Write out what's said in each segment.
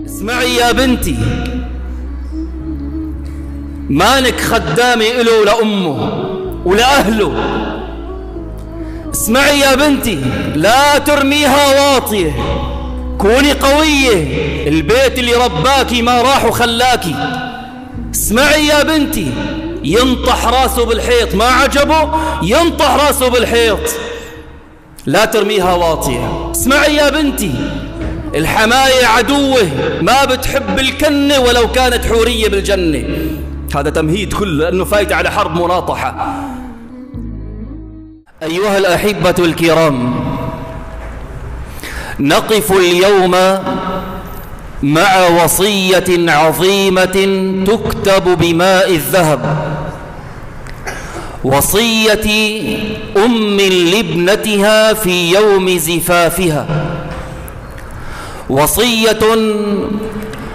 اسمعي يا بنتي، مالك خدامة إله لأمه ولأهله. اسمعي يا بنتي، لا ترميها واطية، كوني قوية، البيت اللي رباكي ما راح وخلاكي. اسمعي يا بنتي، ينطح راسه بالحيط، ما عجبه ينطح راسه بالحيط، لا ترميها واطية. اسمعي يا بنتي، الحماية عدوه، ما بتحب الكنة ولو كانت حورية بالجنة. هذا تمهيد كله لأنه فايت على حرب مناطحة. أيها الأحبة الكرام، نقف اليوم مع وصية عظيمة تكتب بماء الذهب، وصية أم لابنتها في يوم زفافها، وصية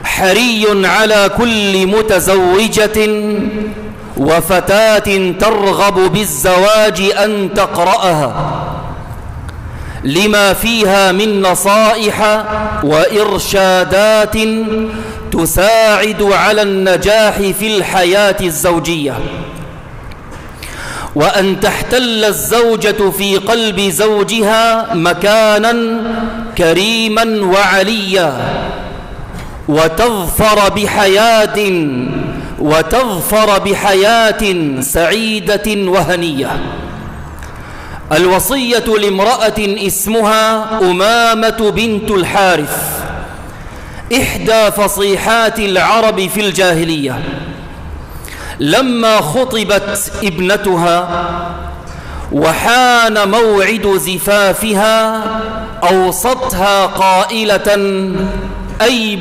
حري على كل متزوجة وفتاة ترغب بالزواج أن تقرأها، لما فيها من نصائح وإرشادات تساعد على النجاح في الحياة الزوجية، وأن تحتل الزوجة في قلب زوجها مكانا كريما وعليا، وتظفر بحياة سعيدة وهنية. الوصية لامرأة اسمها أمامة بنت الحارث، إحدى فصيحات العرب في الجاهلية. لما خطبت ابنتها وحان موعد زفافها أوصتها قائلة: أي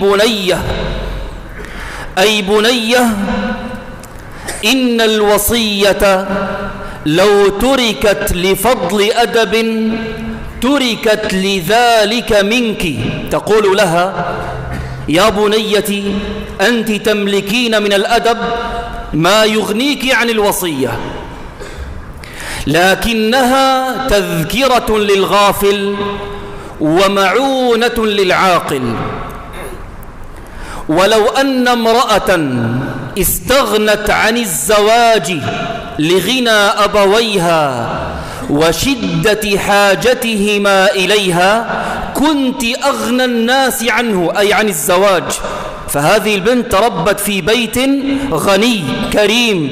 بنية، إن الوصية لو تركت لفضل أدب تركت لذلك منك. تقول لها: يا بنيتي، أنت تملكين من الأدب ما يغنيك عن الوصية، لكنها تذكرة للغافل ومعونة للعاقل. ولو أن امرأة استغنت عن الزواج لغنى أبويها وشدة حاجتهما إليها كنت أغنى الناس عنه، أي عن الزواج. فهذه البنت ربت في بيت غني كريم،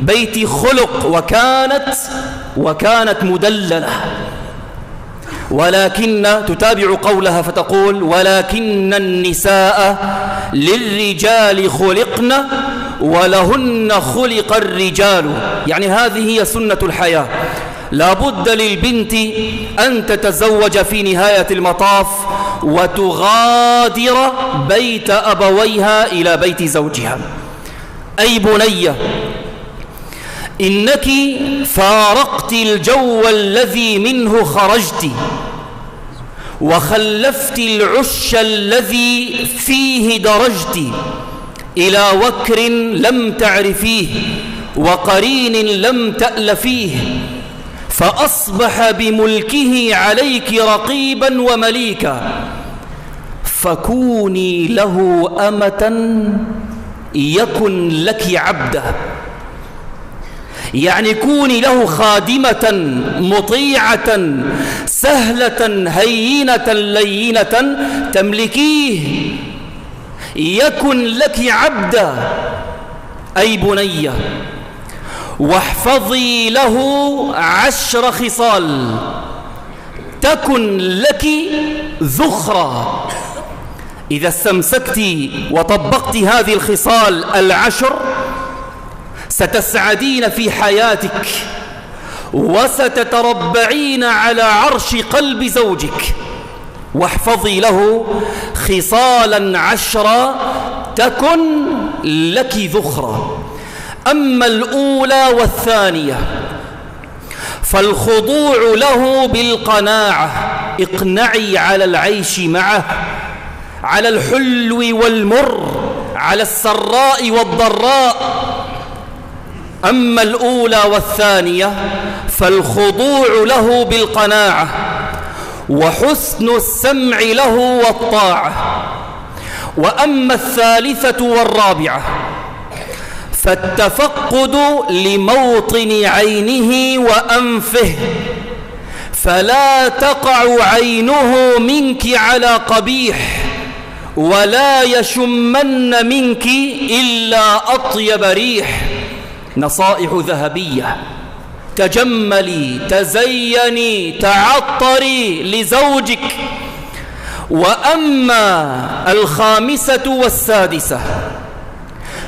بيت خلق، وكانت مدللة. ولكن تتابع قولها فتقول: ولكن النساء للرجال خلقن ولهن خلق الرجال. يعني هذه هي سنة الحياة، لا بد للبنت أن تتزوج في نهاية المطاف وتغادر بيت أبويها إلى بيت زوجها. أي بنية، إنك فارقت الجو الذي منه خرجت، وخلفت العش الذي فيه درجت، إلى وكر لم تعرفيه وقرين لم تألفيه، فأصبح بملكه عليك رقيبا ومليكا، فكوني له أمة يكن لك عبدا. يعني كوني له خادمة مطيعة سهلة هينة لينة تملكيه، يكن لك عبدا. أي بنية، واحفظي له 10 خصال تكن لك ذخرا. إذا استمسكت وطبقت هذه الخصال 10 ستسعدين في حياتك، وستتربعين على عرش قلب زوجك. واحفظي له خصالا 10 تكن لك ذخرا. أما الأولى والثانية فالخضوع له بالقناعة، اقنعي على العيش معه، على الحلو والمر، على السراء والضراء. أما الأولى والثانية فالخضوع له بالقناعة، وحسن السمع له والطاعة، وأما الثالثة والرابعة فالتفقد لموطن عينه وأنفه، فلا تقع عينه منك على قبيح، ولا يشمن منك إلا أطيب ريح. نصائح ذهبية: تجملي، تزيني، تعطري لزوجك. وأما الخامسة والسادسة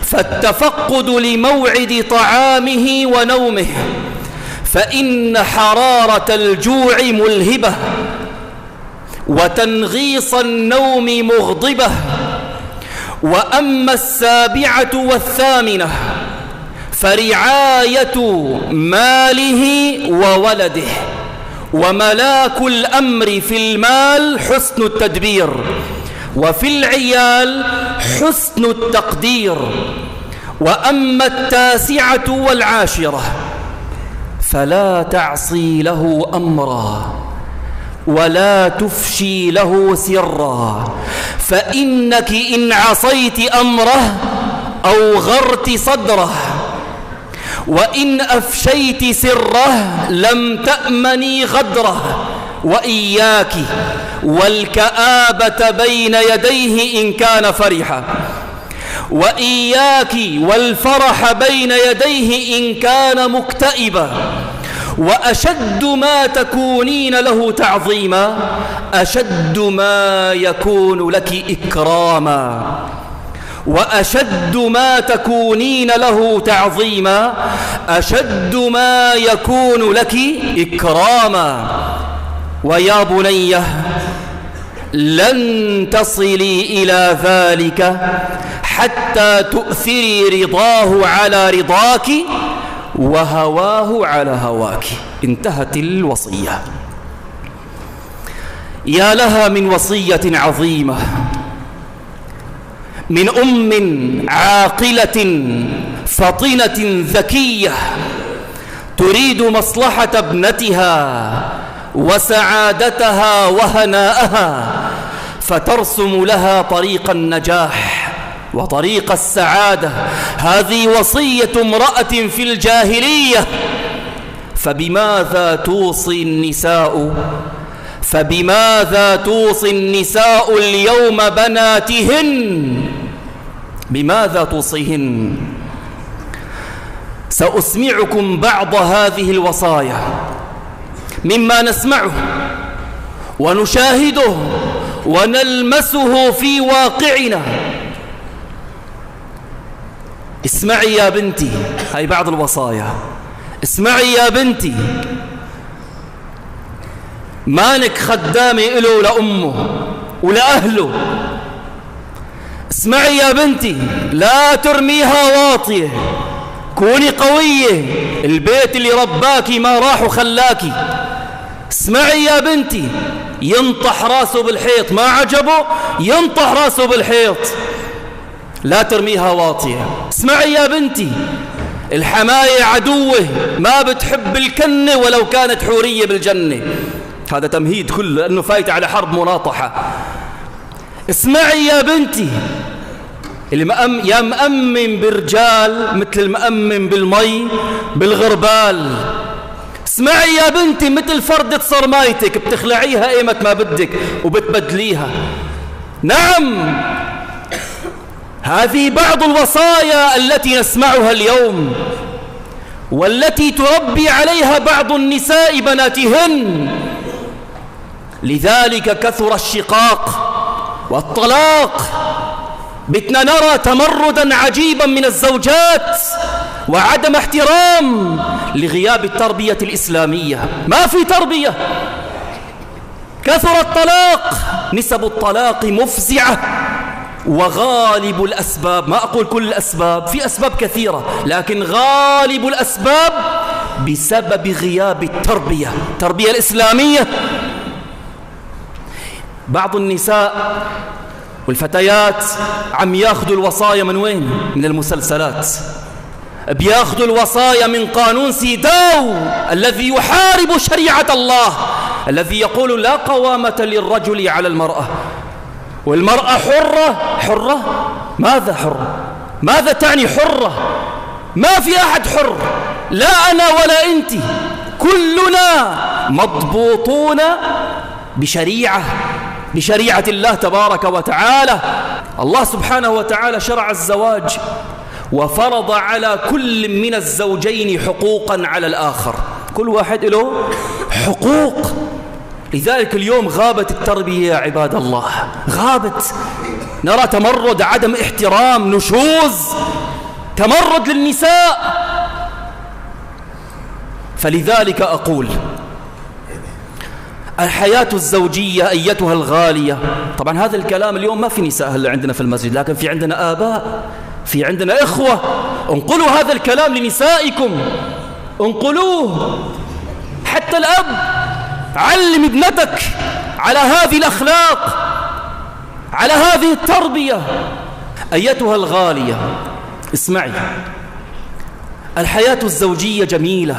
فالتفقد لموعد طعامه ونومه، فإن حرارة الجوع ملهبة، وتنغيص النوم مغضبة. وأما السابعة والثامنة فرعاية ماله وولده، وملاك الأمر في المال حسن التدبير، وفي العيال حسن التقدير. وأما التاسعة والعاشرة فلا تعصي له أمرا ولا تفشي له سرا، فإنك إن عصيت أمره أوغرت صدره، وإن أفشيت سره لم تأمني غدره. وإياك والكآبة بين يديه إن كان فرحا، وإياك والفرح بين يديه إن كان مكتئبا. وأشد ما تكونين له تعظيما أشد ما يكون لك إكراما. وأشد ما تكونين له تعظيما أشد ما يكون لك إكراما. ويا بنيه لن تصلي إلى ذلك حتى تؤثري رضاه على رضاك وهواه على هواك. انتهت الوصية. يا لها من وصية عظيمة من أم عاقلة فطنة ذكية تريد مصلحة ابنتها وسعادتها وهناءها، فترسم لها طريق النجاح وطريق السعادة. هذه وصية امرأة في الجاهلية، فبماذا توصي النساء؟ فبماذا توصي النساء اليوم بناتهن؟ بماذا توصيهن؟ سأسمعكم بعض هذه الوصايا مما نسمعه ونشاهده ونلمسه في واقعنا. اسمعي يا بنتي، هاي بعض الوصايا. اسمعي يا بنتي، مانك خدامة إله ولأمه ولأهله. اسمعي يا بنتي، لا ترميها واطية، كوني قوية، البيت اللي رباكي ما راح وخلاكي. اسمعي يا بنتي، ينطح راسه بالحيط، ما عجبه ينطح راسه بالحيط، لا ترميها واطية. اسمعي يا بنتي، الحماية عدوة، ما بتحب الكنة ولو كانت حورية بالجنة. هذا تمهيد كله لأنه فايت على حرب مناطحة. اسمعي يا بنتي، يا مأمن برجال مثل المأمن بالمي بالغربال. اسمعي يا بنتي، مثل فردة صرمايتك بتخلعيها ايمت ما بدك وبتبدليها. نعم، هذه بعض الوصايا التي نسمعها اليوم، والتي تربي عليها بعض النساء بناتهن. لذلك كثر الشقاق والطلاق. بتنا نرى تمردا عجيبا من الزوجات وعدم احترام لغياب التربية الإسلامية. ما في تربية، كثر الطلاق، نسب الطلاق مفزعة. وغالب الأسباب، ما أقول كل الأسباب، في أسباب كثيرة، لكن غالب الأسباب بسبب غياب التربية الإسلامية. بعض النساء والفتيات عم ياخذوا الوصايا من وين؟ من المسلسلات. بياخذوا الوصايا من قانون سيداو الذي يحارب شريعة الله، الذي يقول لا قوامة للرجل على المرأة. والمرأة حرة ماذا حرة؟ ماذا تعني حرة؟ ما في أحد حر، لا أنا ولا أنت، كلنا مضبوطون بشريعة الله تبارك وتعالى. الله سبحانه وتعالى شرع الزواج وفرض على كل من الزوجين حقوقا على الآخر، كل واحد له حقوق. لذلك اليوم غابت التربية يا عباد الله، غابت. نرى تمرد، عدم احترام، نشوز، تمرد للنساء. فلذلك أقول الحياة الزوجية أيتها الغالية. طبعا هذا الكلام اليوم ما في نساء هلا عندنا في المسجد، لكن في عندنا آباء، في عندنا إخوة. انقلوا هذا الكلام لنسائكم، انقلوه. حتى الأب علم ابنتك على هذه الأخلاق، على هذه التربية. أيتها الغالية اسمعي، الحياة الزوجية جميلة.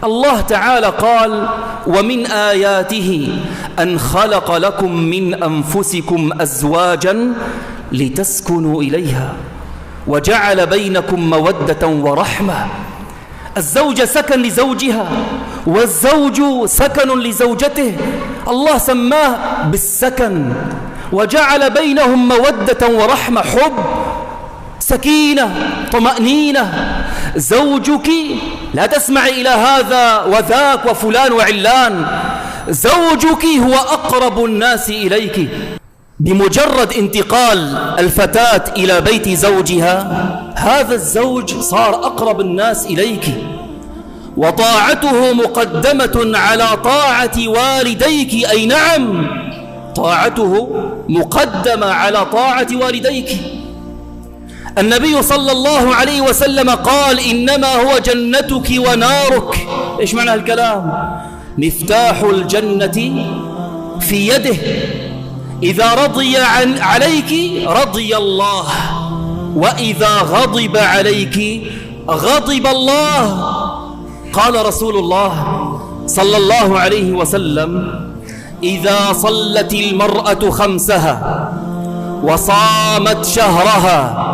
الله تعالى قال: ومن آياته أن خلق لكم من أنفسكم أزواجا لتسكنوا إليها وجعل بينكم مودة ورحمة. الزوجة سكن لزوجها والزوج سكن لزوجته. الله سماه بالسكن، وجعل بينهم مودة ورحمة، حب، سكينة، طمأنينة. زوجك لا تسمعي إلى هذا وذاك وفلان وعلان، زوجك هو أقرب الناس إليك. بمجرد انتقال الفتاة إلى بيت زوجها، هذا الزوج صار أقرب الناس إليك، وطاعته مقدمة على طاعة والديك. أي نعم، طاعته مقدمة على طاعة والديك. النبي صلى الله عليه وسلم قال: إنما هو جنتك ونارك. إيش معنى الكلام؟ مفتاح الجنة في يده، إذا رضي عليك رضي الله، وإذا غضب عليك غضب الله. قال رسول الله صلى الله عليه وسلم: إذا صلت المرأة خمسها وصامت شهرها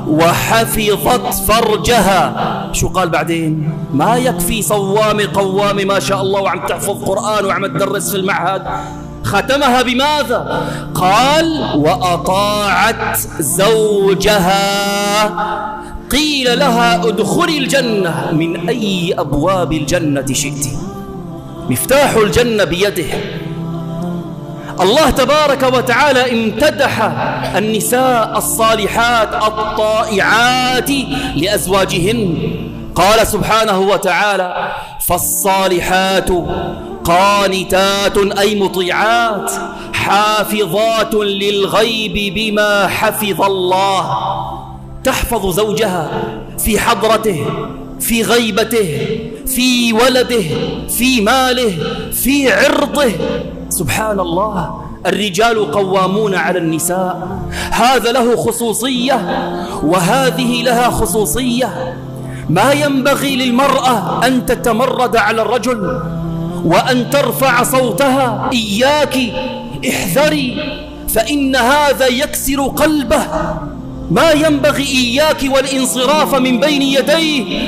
وحفظت فرجها. شو قال بعدين؟ ما يكفي صوام قوام ما شاء الله وعم تحفظ قرآن وعم تدرس في المعهد، ختمها بماذا؟ قال: وأطاعت زوجها قيل لها ادخلي الجنة من أي أبواب الجنة شئت. مفتاح الجنة بيده. الله تبارك وتعالى امتدح النساء الصالحات الطائعات لأزواجهن، قال سبحانه وتعالى: فالصالحات قانتات أي مطيعات، حافظات للغيب بما حفظ الله. تحفظ زوجها في حضرته، في غيبته، في ولده، في ماله، في عرضه. سبحان الله. الرجال قوامون على النساء، هذا له خصوصية وهذه لها خصوصية. ما ينبغي للمرأة أن تتمرد على الرجل وأن ترفع صوتها. إياك، احذري، فإن هذا يكسر قلبه. ما ينبغي إياك والانصراف من بين يديه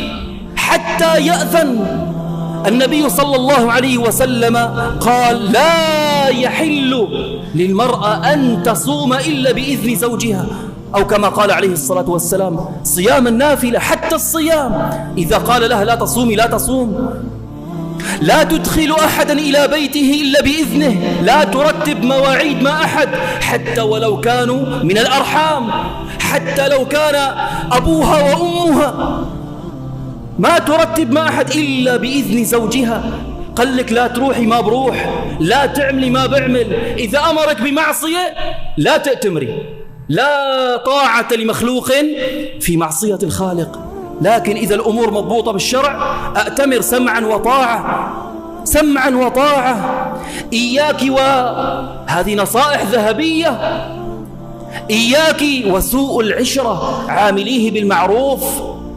حتى يأذن. النبي صلى الله عليه وسلم قال: لا يحل للمرأة أن تصوم إلا بإذن زوجها، أو كما قال عليه الصلاة والسلام: صيام النافلة، حتى الصيام إذا قال لها لا تصومي لا تصوم. لا تدخل أحدا إلى بيته إلا بإذنه، لا ترتب مواعيد مع أحد حتى ولو كانوا من الأرحام، حتى لو كان أبوها وأمها، ما ترتب مع أحد إلا بإذن زوجها. قال لك لا تروحي ما بروح، لا تعملي ما بعمل. إذا أمرك بمعصية لا تأتمري. لا طاعة لمخلوق في معصية الخالق، لكن إذا الأمور مضبوطة بالشرع أأتمر سمعا وطاعة، سمعا وطاعة. إياك، وهذه نصائح ذهبية، إياك وسوء العشرة، عامليه بالمعروف،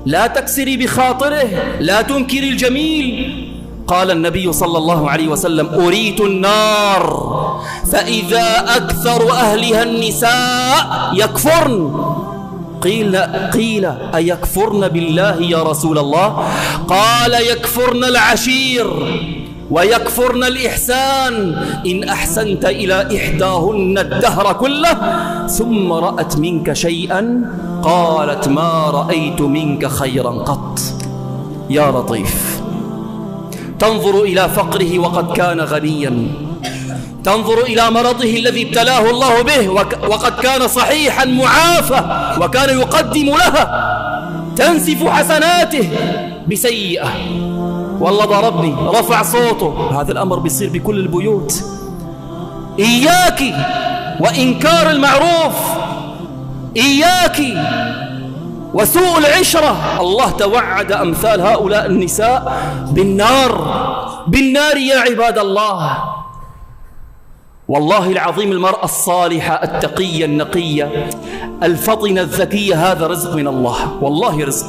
لا تكسري بخاطره، لا تنكري الجميل. قال النبي صلى الله عليه وسلم: أريت النار فإذا أكثر أهلها النساء يكفرن. قيل أيكفرن بالله يا رسول الله؟ قال: يكفرن العشير ويكفرن الإحسان، إن أحسنت إلى إحداهن الدهر كله ثم رأت منك شيئا قالت: ما رأيت منك خيرا قط. يا لطيف، تنظر إلى فقره وقد كان غنيا، تنظر إلى مرضه الذي ابتلاه الله به وقد كان صحيحا معافى وكان يقدم لها، تنسف حسناته بسيئة. والله ضربني، رفع صوته. هذا الأمر بيصير بكل البيوت. إياك وإنكار المعروف، إياك وسوء العشرة. الله توعد أمثال هؤلاء النساء بالنار يا عباد الله. والله العظيم المرأة الصالحة التقية النقية الفطنة الذكية هذا رزق من الله، والله رزق.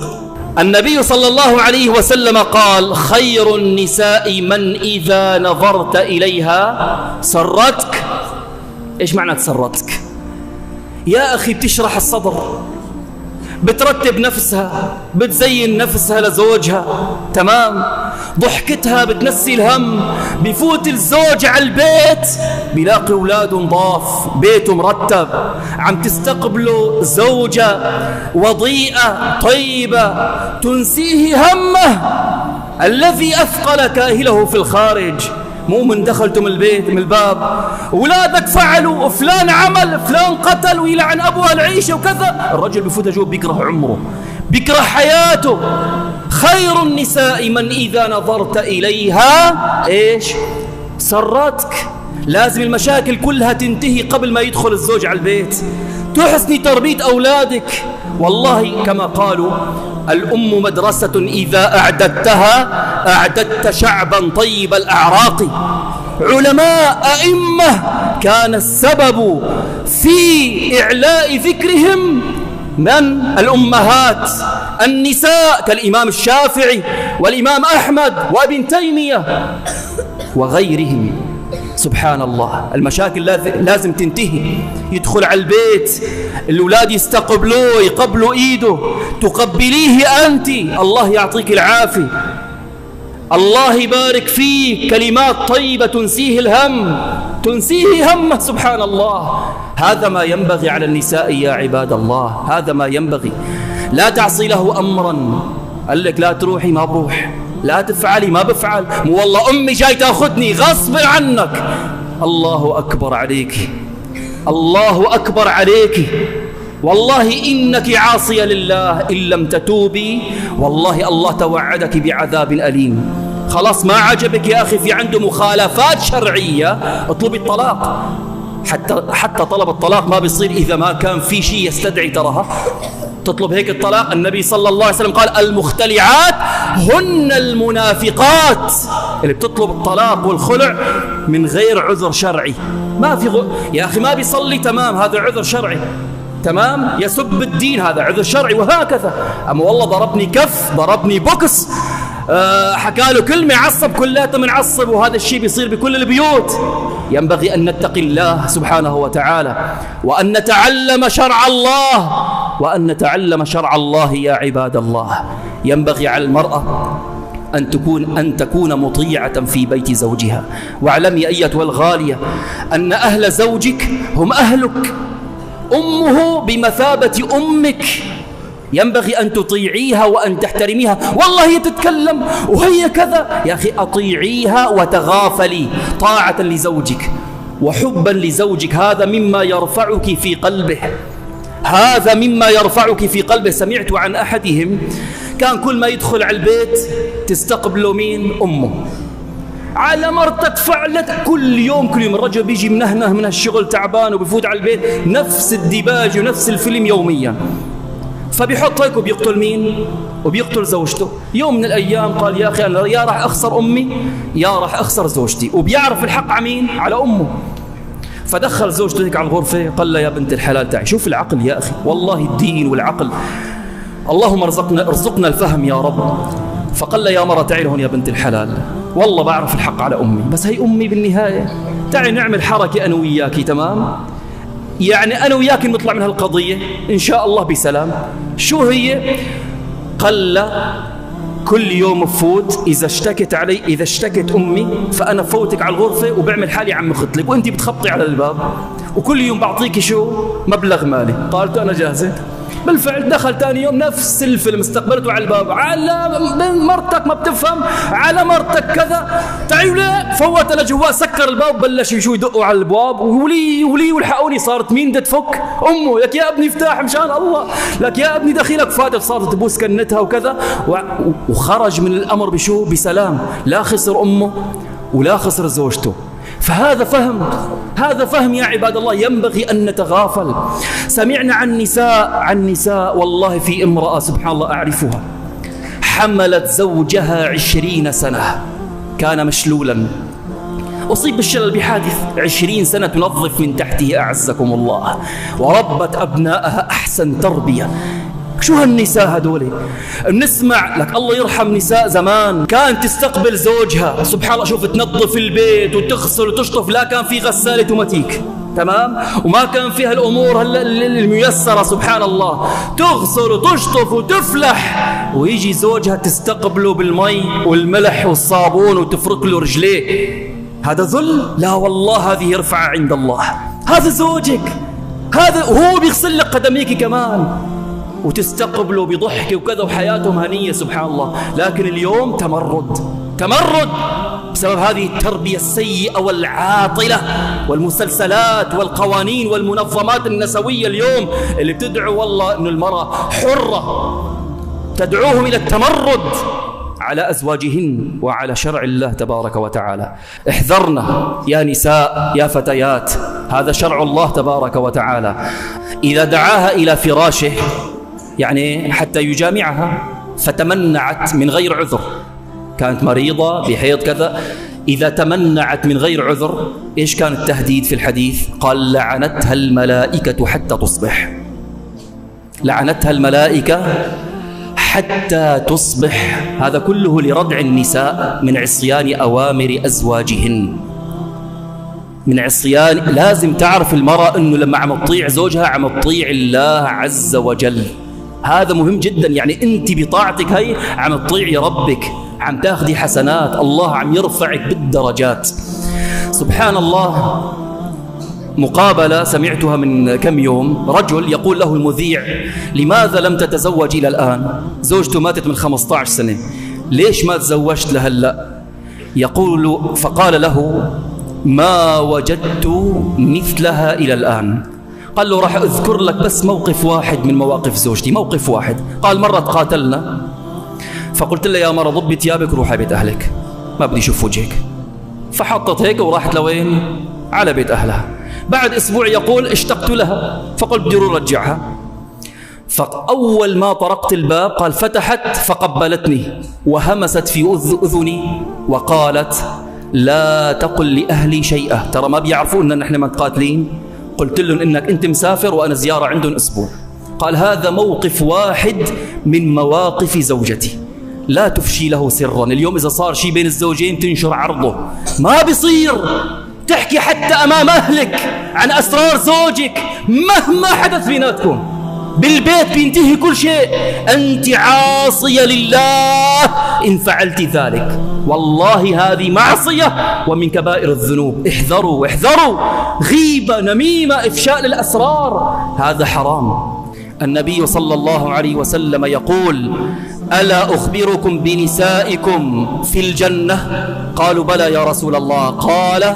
النبي صلى الله عليه وسلم قال: خير النساء من إذا نظرت إليها سرتك. إيش معنى تسرتك؟ يا أخي بتشرح الصدر، بترتب نفسها، بتزين نفسها لزوجها، تمام؟ ضحكتها بتنسي الهم. بفوت الزوج على البيت بيلاقي أولاد نضاف، بيته مرتب، عم تستقبله زوجة وضيئة طيبة تنسيه همه الذي أثقل كاهله في الخارج. مو من دخلتم البيت من الباب أولادك فعلوا، فلان عمل، فلان قتل، ويلعن أبوها العيشة وكذا. الرجل بفوت جوا بيكره عمره، بيكره حياته. خير النساء من إذا نظرت إليها إيش؟ سرتك. لازم المشاكل كلها تنتهي قبل ما يدخل الزوج على البيت. تحسني تربية أولادك. والله كما قالوا: الأم مدرسة إذا أعددتها أعددت شعبا طيب الأعراق. علماء أئمة كان السبب في إعلاء ذكرهم من الأمهات النساء، كالإمام الشافعي والإمام أحمد وابن تيمية وغيرهم. سبحان الله، المشاكل لازم تنتهي. يدخل على البيت الأولاد يستقبلوه، يقبلوا إيده، تقبليه أنت، الله يعطيك العافية، الله يبارك فيك، كلمات طيبة تنسيه الهم، تنسيه همه. سبحان الله، هذا ما ينبغي على النساء يا عباد الله، هذا ما ينبغي. لا تعصي له أمرا، قال لك لا تروحي ما بروح، لا تفعلي ما بفعل، مو والله أمي جاي تأخذني غصب عنك. الله أكبر عليك، الله أكبر عليك. والله إنك عاصية لله إن لم تتوبي، والله الله توعدك بعذاب أليم. خلاص ما عجبك يا أخي، في عنده مخالفات شرعية، اطلبي الطلاق. حتى طلب الطلاق ما بيصير إذا ما كان في شيء يستدعي ترها. تطلب هيك الطلاق. النبي صلى الله عليه وسلم قال: المختلعات هن المنافقات. اللي بتطلب الطلاق والخلع من غير عذر شرعي، ما في يا أخي ما بيصلي، تمام، هذا عذر شرعي، تمام، يسب الدين، هذا عذر شرعي، وهكذا. أما والله ضربني كف، ضربني بوكس، حكى له كلمة عصب، كلاتنا منعصب، وهذا الشيء بيصير بكل البيوت. ينبغي أن نتقي الله سبحانه وتعالى، وأن نتعلم شرع الله، وأن نتعلم شرع الله يا عباد الله. ينبغي على المرأة أن تكون مطيعة في بيت زوجها. واعلمي أيتها الغالية أن أهل زوجك هم أهلك، أمه بمثابة أمك. ينبغي أن تطيعيها وأن تحترميها. والله هي تتكلم وهي كذا، يا أخي أطيعيها وتغافلي طاعة لزوجك وحبا لزوجك. هذا مما يرفعك في قلبه، هذا مما يرفعك في قلبه. سمعت عن أحدهم كان كل ما يدخل على البيت تستقبله مين؟ أمه. على مرتك فعلت كل يوم الرجل بيجي منهنه من الشغل تعبان وبيفوت على البيت نفس الديباج ونفس الفيلم يوميا. فبيحط هيك وبيقتل مين؟ وبيقتل زوجته. يوم من الأيام قال: يا أخي أنا يا راح أخسر أمي يا راح أخسر زوجتي. وبيعرف الحق على مين؟ على أمه. فدخل زوجته هيك على الغرفة، قال لها: يا بنت الحلال تعي. شوف العقل يا أخي، والله الدين والعقل، اللهم ارزقنا الفهم يا رب. فقال لها: يا مرة تعي هون يا بنت الحلال، والله بعرف الحق على أمي، بس هي أمي بالنهاية. تعي نعمل حركة أنا وياكي، تمام؟ يعني أنا وياكي نطلع من هالقضية إن شاء الله بسلام. شو هي؟ قل كل يوم بفوت، إذا اشتكت أمي فأنا بفوتك على الغرفة وبعمل حالي عم خطلك وأنت بتخبطي على الباب، وكل يوم بعطيكي شو؟ مبلغ مالي. قالت أنا جاهزة. بالفعل دخل ثاني يوم نفس الفيلم، استقبلته على الباب، على مرتك ما بتفهم، على مرتك كذا، تعالوا فوت لجوا، سكر الباب، بلش شو يدقوا على الابواب، ولي والحقوني. صارت مين بدها تفك؟ امه. لك يا ابني افتح مشان الله، لك يا ابني دخيلك فاتت. صارت تبوس كنتها وكذا، وخرج من الامر بشو؟ بسلام. لا خسر امه ولا خسر زوجته. فهذا فهم يا عباد الله، ينبغي أن نتغافل. سمعنا عن نساء والله، في امرأة سبحان الله أعرفها، حملت زوجها 20 سنة، كان مشلولا، أصيب بالشلل بحادث، 20 سنة تنظف من تحته أعزكم الله، وربت أبنائها أحسن تربية. شو هالنساء هدول؟ بنسمع لك الله يرحم نساء زمان كانت تستقبل زوجها سبحان الله، شوف تنظف البيت وتغسل وتشطف، لا كان في غسالة اوتوماتيك، تمام؟ وما كان فيها الأمور الميسرة سبحان الله، تغسل وتشطف وتفلح، ويجي زوجها تستقبله بالمي والملح والصابون وتفرك له رجليه. هذا ذل؟ لا والله، هذه رفعة عند الله. هذا زوجك، هذا وهو بيغسل لك قدميك كمان وتستقبلوا بضحك وكذا، وحياتهم هنية سبحان الله. لكن اليوم تمرد بسبب هذه التربية السيئة والعاطلة والمسلسلات والقوانين والمنظمات النسوية اليوم اللي بتدعو والله أن المرأة حرة، تدعوهم إلى التمرد على أزواجهن وعلى شرع الله تبارك وتعالى. احذرنا يا نساء يا فتيات، هذا شرع الله تبارك وتعالى. إذا دعاها إلى فراشه يعني حتى يجامعها فتمنعت من غير عذر، كانت مريضة بحيض كذا، إذا تمنعت من غير عذر إيش كان التهديد في الحديث؟ قال لعنتها الملائكة حتى تصبح، لعنتها الملائكة حتى تصبح. هذا كله لردع النساء من عصيان أوامر أزواجهن، من عصيان. لازم تعرف المرأة أنه لما عم تطيع زوجها عم تطيع الله عز وجل، هذا مهم جدا. يعني أنت بطاعتك هي عم تطيعي ربك، عم تاخدي حسنات، الله عم يرفعك بالدرجات سبحان الله. مقابلة سمعتها من كم يوم، رجل يقول له المذيع لماذا لم تتزوج إلى الآن؟ زوجته ماتت من 15 سنة، ليش ما تزوجت لهلأ؟ يقول فقال له ما وجدت مثلها إلى الآن. قال له راح أذكر لك بس موقف واحد من مواقف زوجتي، موقف واحد. قال مرة تقاتلنا فقلت له يا مرة ضبي ثيابك وروحي بيت أهلك، ما بدي أشوف وجهك. فحطت هيك وراحت لوين؟ على بيت أهلها. بعد أسبوع يقول اشتقت لها فقلت بدي أرجعها. فأول ما طرقت الباب قال فتحت فقبلتني وهمست في أذني وقالت لا تقل لأهلي شيئا، ترى ما بيعرفوا أننا نحن متقاتلين، قلت لهم إنك أنت مسافر وأنا زيارة عندهم أسبوع. قال هذا موقف واحد من مواقف زوجتي، لا تفشي له سرا. اليوم إذا صار شيء بين الزوجين تنشر عرضه، ما بيصير تحكي حتى أمام أهلك عن أسرار زوجك مهما حدث بيناتكم، بالبيت بينتهي كل شيء. أنت عاصية لله إن فعلت ذلك، والله هذه معصية ومن كبائر الذنوب. احذروا غيبة، نميمة، إفشاء للأسرار، هذا حرام. النبي صلى الله عليه وسلم يقول ألا أخبركم بنسائكم في الجنة؟ قالوا بلى يا رسول الله. قال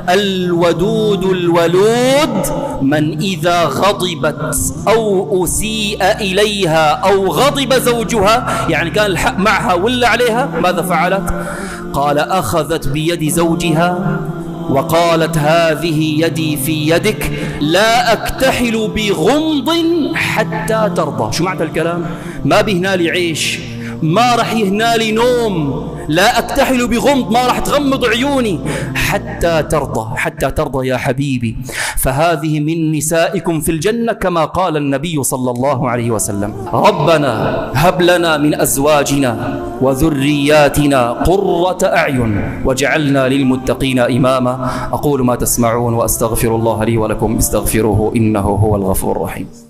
الودود الولود من إذا غضبت أو أسيء إليها أو غضب زوجها، يعني كان الحق معها ولا عليها، ماذا فعلت؟ قال أخذت بيد زوجها وقالت هذه يدي في يدك لا أكتحل بغمض حتى ترضى. شو معنى الكلام؟ ما بهنا لي عيش ما راح يهنالي نوم، لا أكتحل بغمض، ما راح تغمض عيوني حتى ترضى، حتى ترضى يا حبيبي. فهذه من نسائكم في الجنة كما قال النبي صلى الله عليه وسلم. ربنا هب لنا من أزواجنا وذرياتنا قرة أعين واجعلنا للمتقين إماما. أقول ما تسمعون وأستغفر الله لي ولكم، استغفروه إنه هو الغفور الرحيم.